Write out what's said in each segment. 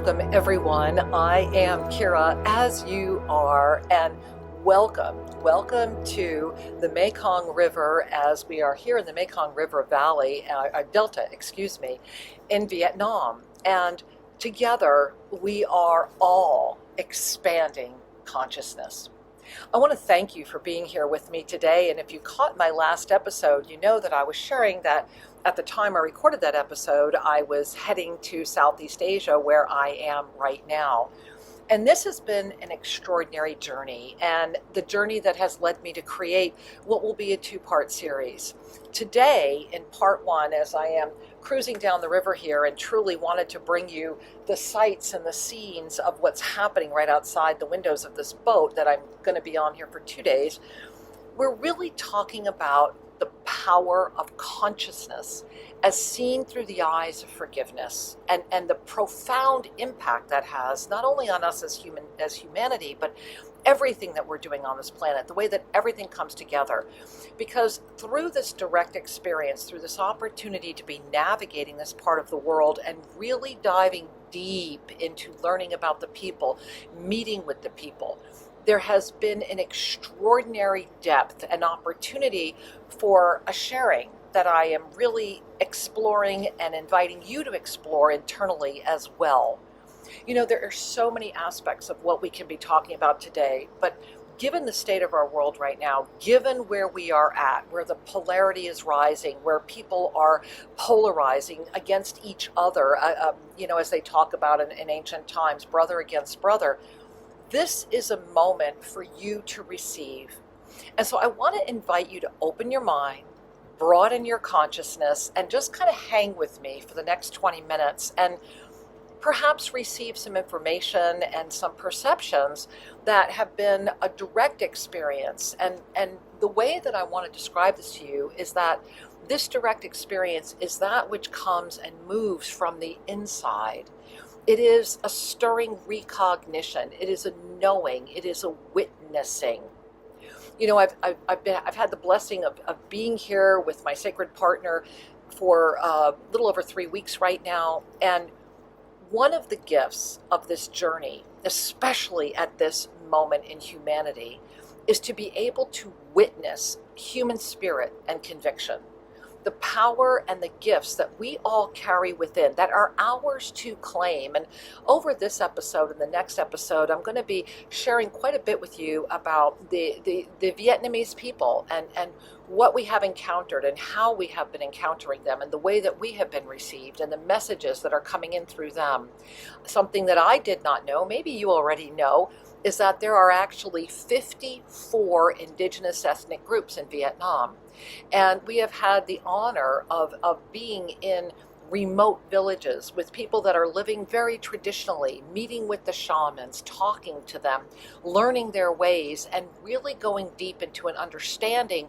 Welcome, everyone. I am Kira, as you are, and welcome to the Mekong River, as we are here in the Mekong River Valley, Delta, excuse me, in Vietnam. And together, we are all expanding consciousness. I want to thank you for being here with me today. And if you caught my last episode, you know that I was sharing that at the time I recorded that episode, I was heading to Southeast Asia, where I am right now. And this has been an extraordinary journey, and the journey that has led me to create what will be a two-part series. Today, in part one, as I am cruising down the river here and truly wanted to bring you the sights and the scenes of what's happening right outside the windows of this boat that I'm going to be on here for 2 days, we're really talking about the power of consciousness as seen through the eyes of forgiveness, and the profound impact that has not only on us as humanity, but everything that we're doing on this planet, the way that everything comes together. Because through this direct experience, through this opportunity to be navigating this part of the world and really diving deep into learning about the people, meeting with the people, there has been an extraordinary depth and opportunity for a sharing that I am really exploring and inviting you to explore internally as well. You know, there are so many aspects of what we can be talking about today, but given the state of our world right now, given where we are at, where the polarity is rising, where people are polarizing against each other, as they talk about in ancient times, brother against brother, this is a moment for you to receive. And so I want to invite you to open your mind, broaden your consciousness, and just kind of hang with me for the next 20 minutes and perhaps receive some information and some perceptions that have been a direct experience. And the way that I want to describe this to you is that this direct experience is that which comes and moves from the inside. It is a stirring recognition. It is a knowing. It is a witnessing. You know, I've had the blessing of being here with my sacred partner for a little over 3 weeks right now. And one of the gifts of this journey, especially at this moment in humanity, is to be able to witness human spirit and conviction. The power and the gifts that we all carry within that are ours to claim. And over this episode and the next episode, I'm going to be sharing quite a bit with you about the Vietnamese people and what we have encountered and how we have been encountering them and the way that we have been received and the messages that are coming in through them. Something that I did not know, maybe you already know, is that there are actually 54 indigenous ethnic groups in Vietnam. And we have had the honor of being in remote villages with people that are living very traditionally, meeting with the shamans, talking to them, learning their ways, and really going deep into an understanding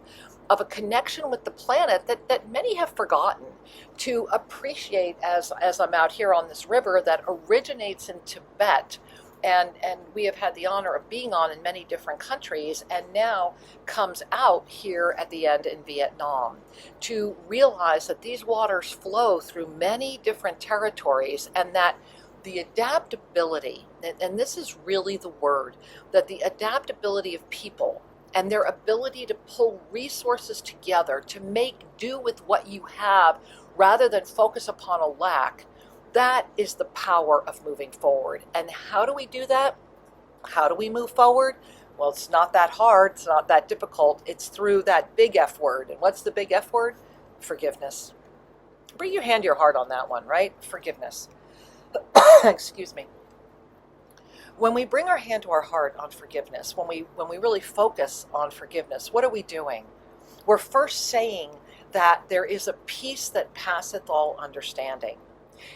of a connection with the planet that many have forgotten to appreciate as I'm out here on this river that originates in Tibet. And we have had the honor of being on in many different countries, and now comes out here at the end in Vietnam, to realize that these waters flow through many different territories, and that the adaptability, and this is really the word, that the adaptability of people and their ability to pull resources together to make do with what you have rather than focus upon a lack, that is the power of moving forward. And how do we do that? How do we move forward? Well, it's not that hard. It's not that difficult. It's through that big F word. And what's the big F word? Forgiveness. Bring your hand to your heart on that one, right? Forgiveness. Excuse me. When we bring our hand to our heart on forgiveness, when we really focus on forgiveness, what are we doing? We're first saying that there is a peace that passeth all understanding.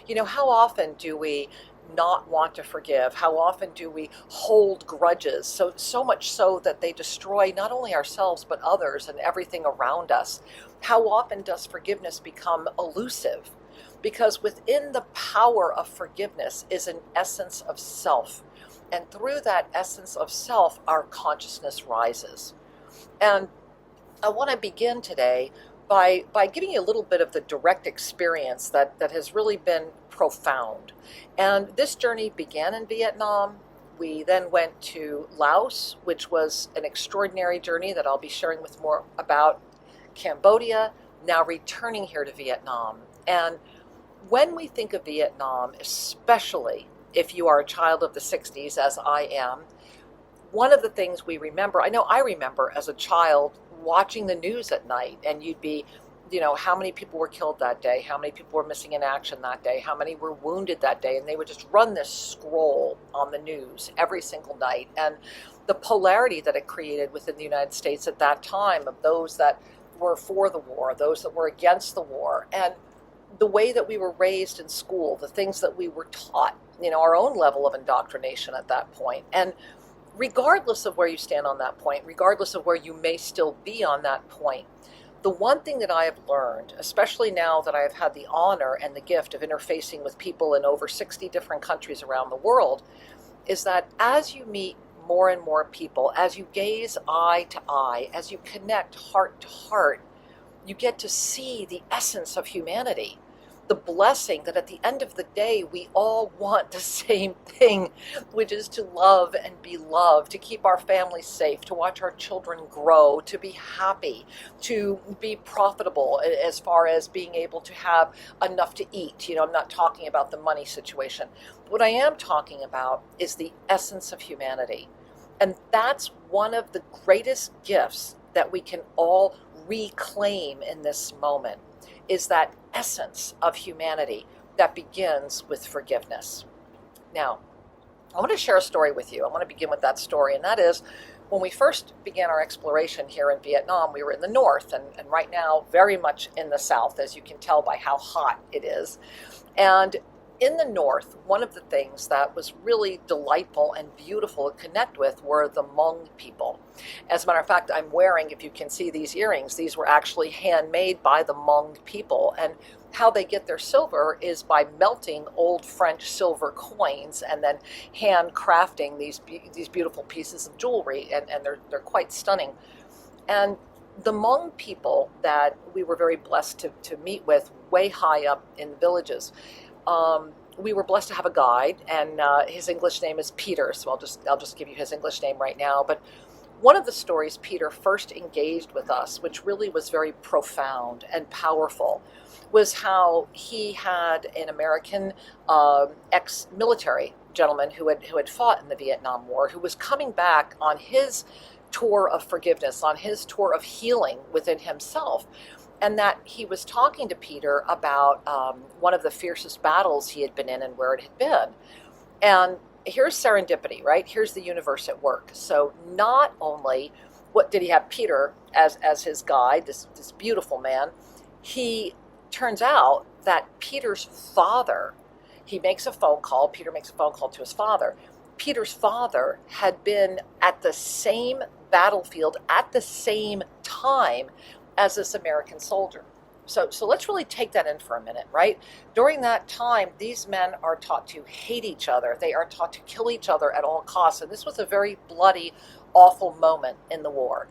You know, how often do we not want to forgive? How often do we hold grudges? So much so that they destroy not only ourselves, but others and everything around us. How often does forgiveness become elusive? Because within the power of forgiveness is an essence of self. And through that essence of self, our consciousness rises. And I want to begin today by giving you a little bit of the direct experience that has really been profound. And this journey began in Vietnam. We then went to Laos, which was an extraordinary journey that I'll be sharing with more about. Cambodia, now returning here to Vietnam. And when we think of Vietnam, especially if you are a child of the 60s, as I am, one of the things we remember, I know I remember as a child watching the news at night, and you'd be, how many people were killed that day, how many people were missing in action that day, how many were wounded that day, and they would just run this scroll on the news every single night. And the polarity that it created within the United States at that time of those that were for the war, those that were against the war, and the way that we were raised in school, the things that we were taught, our own level of indoctrination at that point. And regardless of where you stand on that point, regardless of where you may still be on that point, the one thing that I have learned, especially now that I have had the honor and the gift of interfacing with people in over 60 different countries around the world, is that as you meet more and more people, as you gaze eye to eye, as you connect heart to heart, you get to see the essence of humanity. The blessing that at the end of the day, we all want the same thing, which is to love and be loved, to keep our families safe, to watch our children grow, to be happy, to be profitable as far as being able to have enough to eat. I'm not talking about the money situation. What I am talking about is the essence of humanity. And that's one of the greatest gifts that we can all reclaim in this moment, is that essence of humanity that begins with forgiveness. Now, I want to share a story with you. I want to begin with that story, and that is when we first began our exploration here in Vietnam, we were in the north, and right now very much in the south, as you can tell by how hot it is. And in the north, one of the things that was really delightful and beautiful to connect with were the Hmong people. As a matter of fact, I'm wearing, if you can see these earrings, these were actually handmade by the Hmong people. And how they get their silver is by melting old French silver coins and then handcrafting these beautiful pieces of jewelry, and they're quite stunning. And the Hmong people that we were very blessed to meet with way high up in the villages, we were blessed to have a guide, and his English name is Peter, so I'll just give you his English name right now. But one of the stories Peter first engaged with us, which really was very profound and powerful, was how he had an American ex-military gentleman who had fought in the Vietnam War, who was coming back on his tour of forgiveness, on his tour of healing within himself. And that he was talking to Peter about one of the fiercest battles he had been in and where it had been. And here's serendipity, right? Here's the universe at work. So not only what did he have Peter as his guide, this beautiful man, he turns out that Peter's father, Peter makes a phone call to his father. Peter's father had been at the same battlefield at the same time as this American soldier. So let's really take that in for a minute, right? During that time, these men are taught to hate each other. They are taught to kill each other at all costs. And this was a very bloody, awful moment in the war.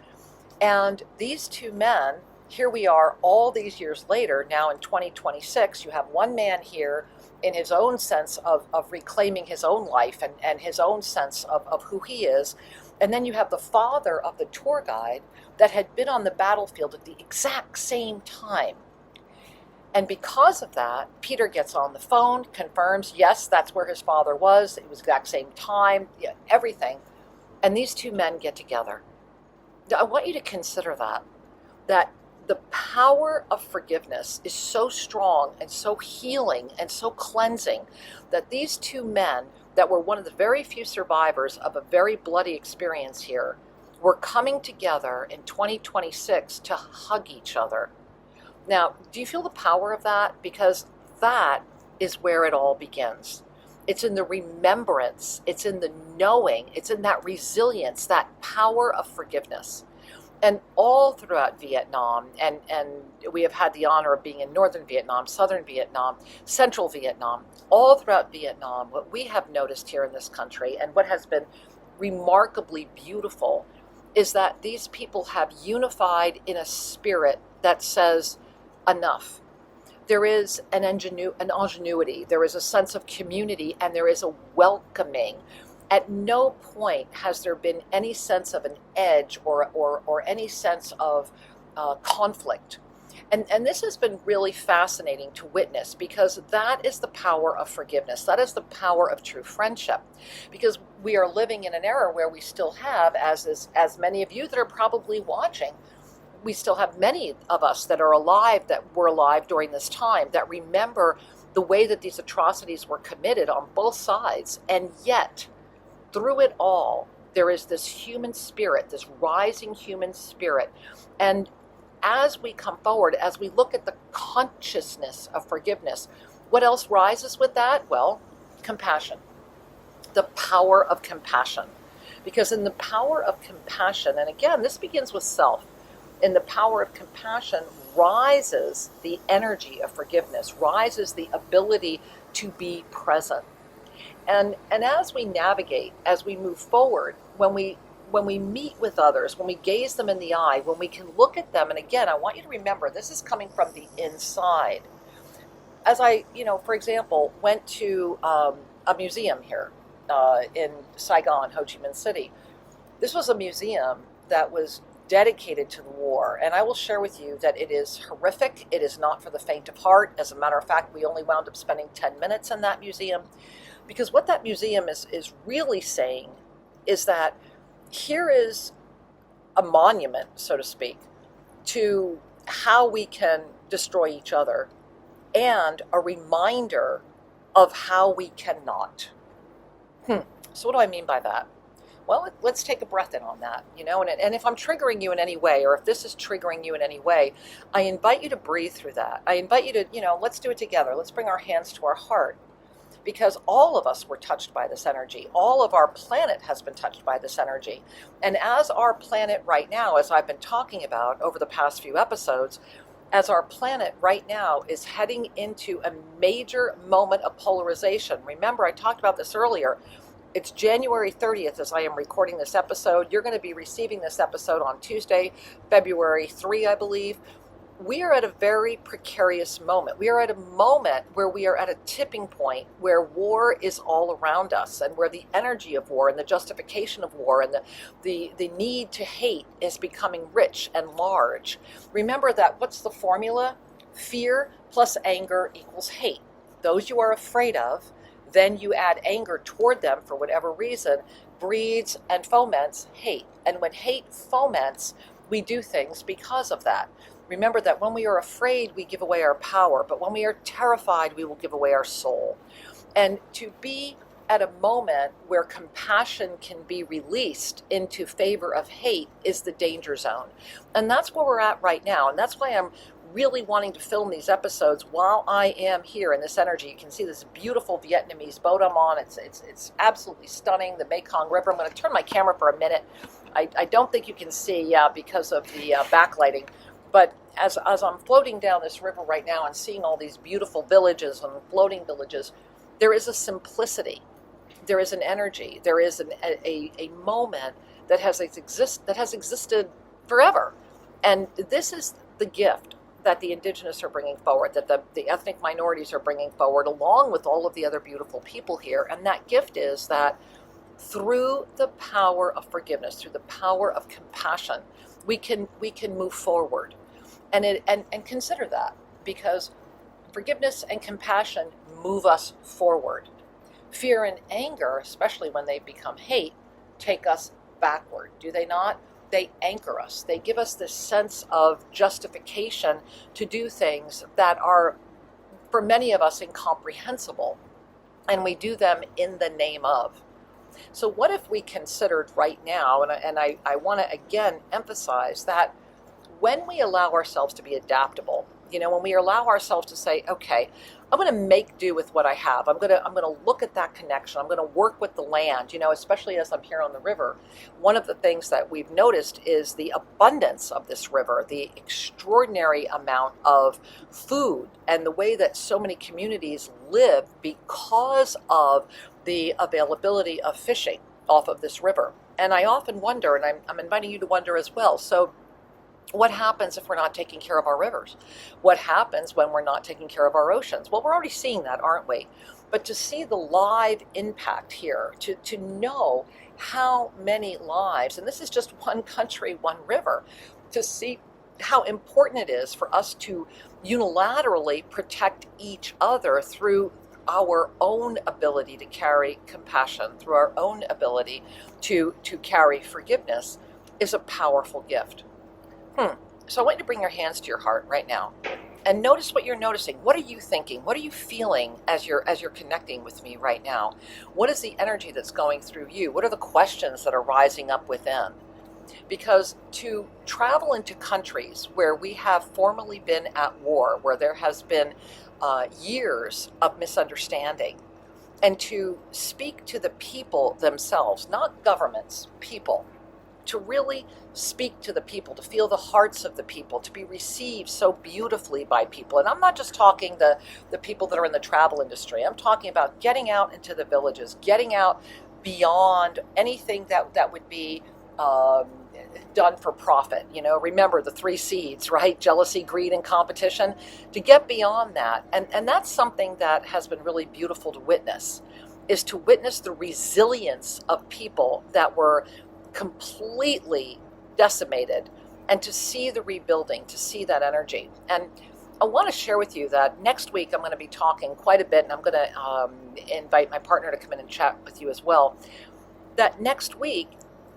And these two men, here we are all these years later, now in 2026, you have one man here in his own sense of reclaiming his own life and his own sense of who he is. And then you have the father of the tour guide that had been on the battlefield at the exact same time. And because of that, Peter gets on the phone, confirms, yes, that's where his father was. It was the exact same time, everything. And these two men get together. Now, I want you to consider that the power of forgiveness is so strong and so healing and so cleansing that these two men that were one of the very few survivors of a very bloody experience here were coming together in 2026 to hug each other. Now, do you feel the power of that? Because that is where it all begins. It's in the remembrance, it's in the knowing, it's in that resilience, that power of forgiveness. And all throughout Vietnam, and we have had the honor of being in northern Vietnam, southern Vietnam, central Vietnam, all throughout Vietnam, what we have noticed here in this country and what has been remarkably beautiful is that these people have unified in a spirit that says enough. There is an ingenuity, there is a sense of community, and there is a welcoming. At no point has there been any sense of an edge or any sense of conflict. And this has been really fascinating to witness, because that is the power of forgiveness. That is the power of true friendship. Because we are living in an era where we still have, as many of you that are probably watching, we still have many of us that are alive, that were alive during this time, that remember the way that these atrocities were committed on both sides. And yet, through it all, there is this human spirit, this rising human spirit. And as we come forward, as we look at the consciousness of forgiveness, what else rises with that? Well, compassion. The power of compassion. Because in the power of compassion, and again, this begins with self, in the power of compassion rises the energy of forgiveness, rises the ability to be present. And as we navigate, as we move forward, when we meet with others, when we gaze them in the eye, when we can look at them, and again, I want you to remember, this is coming from the inside. As I, for example, went to a museum here in Saigon, Ho Chi Minh City. This was a museum that was dedicated to the war, and I will share with you that it is horrific. It is not for the faint of heart. As a matter of fact, we only wound up spending 10 minutes in that museum, because what that museum is really saying is that here is a monument, so to speak, to how we can destroy each other, and a reminder of how we cannot. So what do I mean by that? Well, let's take a breath in on that, and if I'm triggering you in any way, or if this is triggering you in any way, I invite you to breathe through that. I invite you to, let's do it together. Let's bring our hands to our heart, because all of us were touched by this energy. All of our planet has been touched by this energy. And as our planet right now, as I've been talking about over the past few episodes, as our planet right now is heading into a major moment of polarization. Remember, I talked about this earlier. It's January 30th as I am recording this episode. You're going to be receiving this episode on Tuesday, February 3, I believe. We are at a very precarious moment. We are at a moment where we are at a tipping point where war is all around us, and where the energy of war and the justification of war and the need to hate is becoming rich and large. Remember that what's the formula? Fear plus anger equals hate. Those you are afraid of, then you add anger toward them for whatever reason, breeds and foments hate. And when hate foments, we do things because of that. Remember that when we are afraid, we give away our power, but when we are terrified, we will give away our soul. And to be at a moment where compassion can be released into favor of hate is the danger zone. And that's where we're at right now. And that's why I'm really wanting to film these episodes while I am here in this energy. You can see this beautiful Vietnamese boat I'm on. It's absolutely stunning, the Mekong River. I'm going to turn my camera for a minute. I don't think you can see because of the backlighting. But as I'm floating down this river right now and seeing all these beautiful villages and floating villages, there is a simplicity. There is an energy. There is a moment that has existed forever. And this is the gift that the Indigenous are bringing forward, that the ethnic minorities are bringing forward, along with all of the other beautiful people here. And that gift is that through the power of forgiveness, through the power of compassion, we can move forward. And consider that, because forgiveness and compassion move us forward. Fear and anger, especially when they become hate, take us backward, do they not? They anchor us. They give us this sense of justification to do things that are, for many of us, incomprehensible. And we do them in the name of. So what if we considered right now, and I want to again emphasize that when we allow ourselves to be adaptable, when we allow ourselves to say, okay, I'm going to make do with what I have. I'm going to look at that connection. I'm going to work with the land, especially as I'm here on the river. One of the things that we've noticed is the abundance of this river, the extraordinary amount of food, and the way that so many communities live because of the availability of fishing off of this river. And I often wonder, and I'm inviting you to wonder as well. So, what happens if we're not taking care of our rivers? What happens when we're not taking care of our oceans? Well, we're already seeing that, aren't we? But to see the live impact here, to know how many lives, and this is just one country, one river, to see how important it is for us to unilaterally protect each other through our own ability to carry compassion, through our own ability to carry forgiveness, is a powerful gift. So I want you to bring your hands to your heart right now and notice what you're noticing. What are you thinking? What are you feeling as you're connecting with me right now? What is the energy that's going through you? What are the questions that are rising up within? Because to travel into countries where we have formerly been at war, where there has been years of misunderstanding, and to speak to the people themselves, not governments, people, to really speak to the people, to feel the hearts of the people, to be received so beautifully by people. And I'm not just talking the people that are in the travel industry. I'm talking about getting out into the villages, getting out beyond anything that would be done for profit. Remember the 3 C's, right? Jealousy, greed, and competition. To get beyond that. And that's something that has been really beautiful to witness, is to witness the resilience of people that were completely decimated, and to see the rebuilding, to see that energy. And I want to share with you that next week I'm going to be talking quite a bit, and I'm going to invite my partner to come in and chat with you as well. That next week,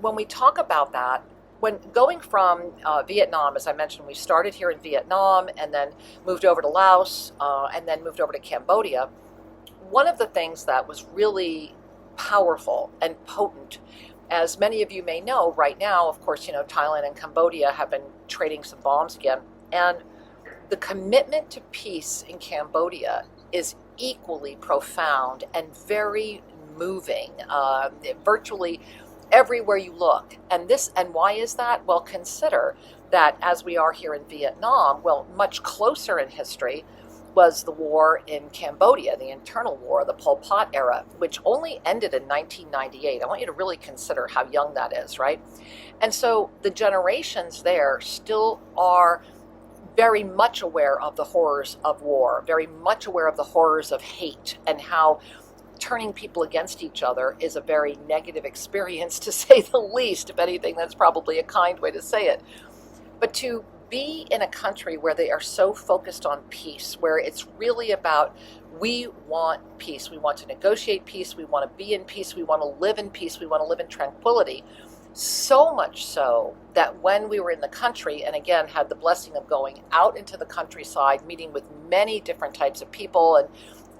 when we talk about that, when going from Vietnam, as I mentioned, we started here in Vietnam and then moved over to Laos and then moved over to Cambodia. One of the things that was really powerful and potent, as many of you may know, right now, of course, Thailand and Cambodia have been trading some bombs again. And the commitment to peace in Cambodia is equally profound and very moving, virtually everywhere you look. And why is that? Well, consider that as we are here in Vietnam, well, much closer in history was the war in Cambodia, the internal war, the Pol Pot era, which only ended in 1998. I want you to really consider how young that is, right? And so the generations there still are very much aware of the horrors of war, very much aware of the horrors of hate, and how turning people against each other is a very negative experience, to say the least. If anything, that's probably a kind way to say it. But to be in a country where they are so focused on peace, where it's really about, we want peace, we want to negotiate peace, we want to be in peace, we want to live in peace, we want to live in tranquility. So much so that when we were in the country, and again had the blessing of going out into the countryside, meeting with many different types of people and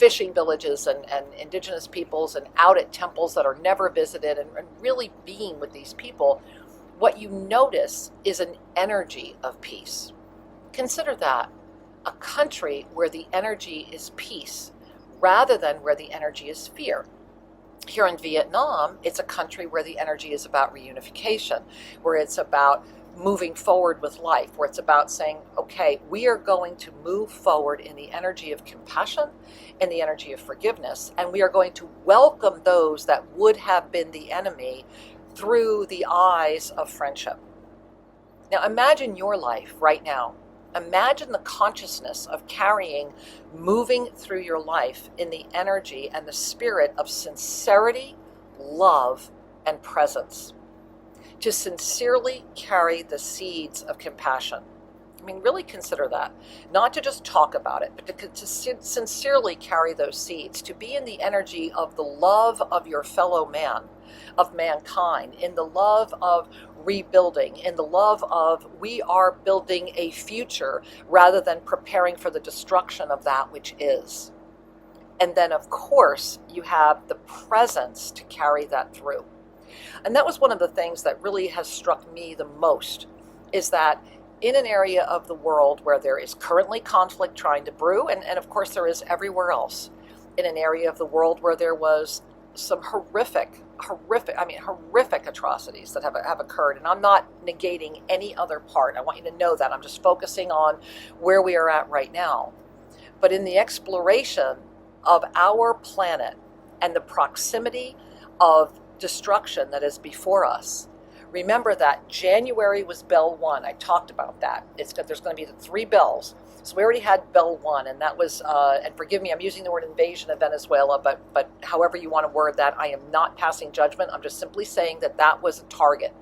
fishing villages and indigenous peoples, and out at temples that are never visited, and really being with these people, what you notice is an energy of peace. Consider that, a country where the energy is peace rather than where the energy is fear. Here in Vietnam, it's a country where the energy is about reunification, where it's about moving forward with life, where it's about saying, okay, we are going to move forward in the energy of compassion, in the energy of forgiveness, and we are going to welcome those that would have been the enemy through the eyes of friendship. Now imagine your life right now. Imagine the consciousness of moving through your life in the energy and the spirit of sincerity, love, and presence. To sincerely carry the seeds of compassion. I mean, really consider that. Not to just talk about it, but to sincerely carry those seeds. To be in the energy of the love of your fellow man, of mankind, in the love of rebuilding, in the love of, we are building a future rather than preparing for the destruction of that which is. And then, of course, you have the presence to carry that through. And that was one of the things that really has struck me the most, is that in an area of the world where there is currently conflict trying to brew, and of course there is everywhere else, in an area of the world where there was some horrific atrocities that have occurred. And I'm not negating any other part. I want you to know that. I'm just focusing on where we are at right now. But in the exploration of our planet and the proximity of destruction that is before us. Remember that January was bell one. I talked about that. There's going to be the 3 bells. So we already had bell one, and that was, and forgive me, I'm using the word invasion of Venezuela, but however you want to word that, I am not passing judgment. I'm just simply saying that that was a target.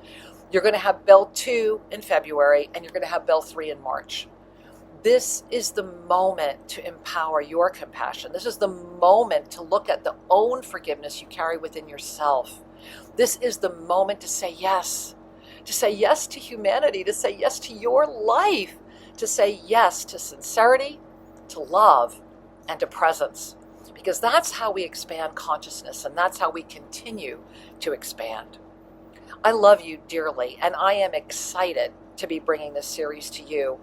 You're going to have bell 2 in February, and you're going to have bell 3 in March. This is the moment to empower your compassion. This is the moment to look at the own forgiveness you carry within yourself. This is the moment to say yes to humanity, to say yes to your life, to say yes to sincerity, to love, and to presence. Because that's how we expand consciousness, and that's how we continue to expand. I love you dearly, and I am excited to be bringing this series to you.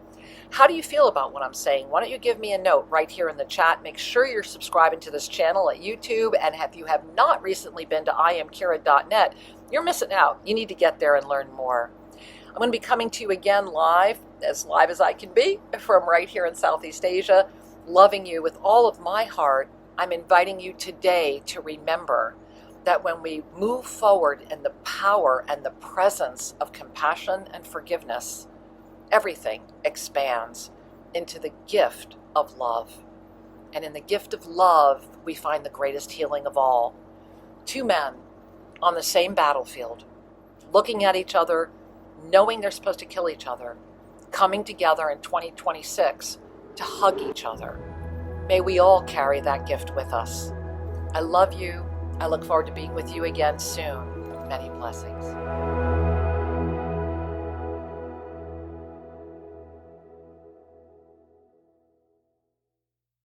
How do you feel about what I'm saying? Why don't you give me a note right here in the chat? Make sure you're subscribing to this channel at YouTube, and if you have not recently been to iamkira.net, you're missing out. You need to get there and learn more. I'm going to be coming to you again live as I can be, from right here in Southeast Asia, loving you with all of my heart. I'm inviting you today to remember that when we move forward in the power and the presence of compassion and forgiveness, everything expands into the gift of love. And in the gift of love, we find the greatest healing of all. 2 men on the same battlefield, looking at each other, knowing they're supposed to kill each other, coming together in 2026 to hug each other. May we all carry that gift with us. I love you. I look forward to being with you again soon. Many blessings.